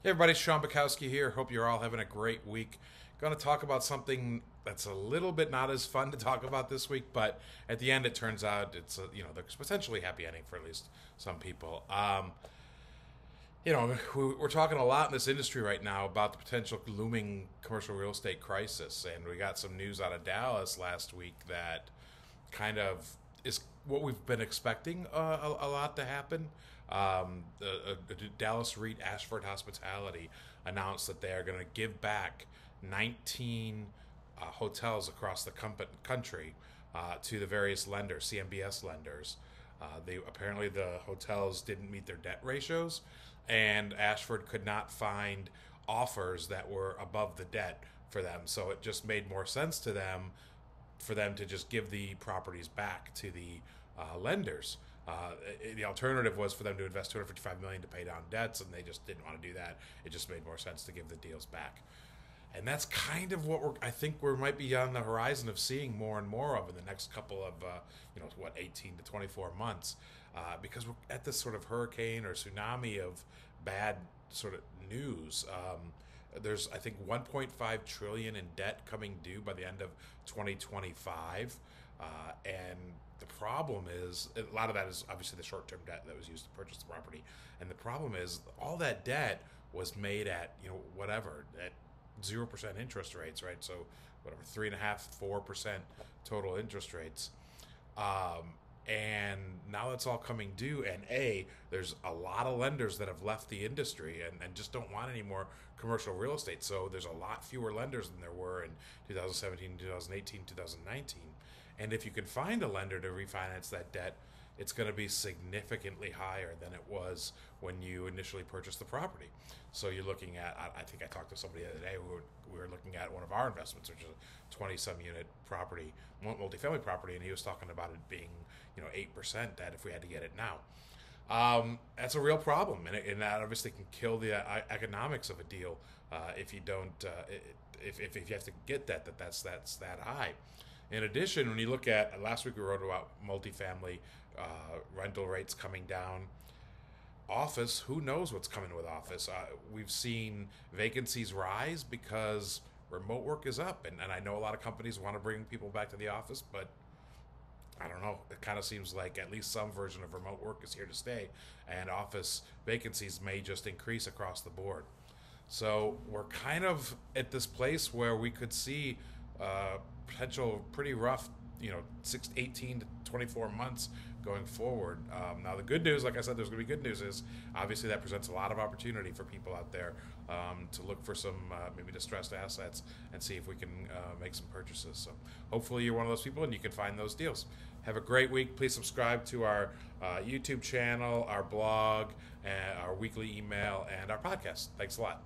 Hey everybody, Sean Bukowski here. Hope you're all having a great week. Going to talk about something that's a little bit not as fun to talk about this week, but at the end it turns out there's potentially happy ending for at least some people. We're talking a lot in this industry right now about the potential looming commercial real estate crisis, and we got some news out of Dallas last week that kind of is what we've been expecting a lot to happen. The Dallas REIT Ashford Hospitality announced that they are going to give back 19 hotels across the country to the various lenders, CMBS lenders. They apparently the hotels didn't meet their debt ratios, and Ashford could not find offers that were above the debt for them. So it just made more sense to them for them to just give the properties back to the lenders. The alternative was for them to invest $255 million to pay down debts, and they just didn't want to do that. It just made more sense to give the deals back, and that's kind of what I think we might be on the horizon of seeing more and more of in the next couple of 18 to 24 months, because we're at this sort of hurricane or tsunami of bad sort of news. There's I think 1.5 trillion in debt coming due by the end of 2025, and the problem is a lot of that is obviously the short-term debt that was used to purchase the property, and the problem is all that debt was made at whatever at 0% interest rates, right? So whatever 3.5-4% total interest rates. And now it's all coming due, and there's a lot of lenders that have left the industry and just don't want any more commercial real estate. So there's a lot fewer lenders than there were in 2017, 2018, 2019. And if you can find a lender to refinance that debt, it's going to be significantly higher than it was when you initially purchased the property. So you're looking at, I think I talked to somebody the other day who we were looking at one of our investments, which is a 20-some unit property, multifamily property, and he was talking about it being 8% debt if we had to get it now. That's a real problem, and that obviously can kill the economics of a deal if you don't, if you have to get that's that high. In addition, when you look at last week, we wrote about multifamily rental rates coming down. Office, who knows what's coming with office? We've seen vacancies rise because remote work is up, and I know a lot of companies want to bring people back to the office, but I don't know. It kind of seems like at least some version of remote work is here to stay, and office vacancies may just increase across the board. So we're kind of at this place where we could see potential pretty rough, 18 to 24 months going forward. Now, the good news, like I said, there's going to be good news is obviously that presents a lot of opportunity for people out there to look for some maybe distressed assets and see if we can make some purchases. So hopefully you're one of those people and you can find those deals. Have a great week. Please subscribe to our YouTube channel, our blog, and our weekly email, and our podcast. Thanks a lot.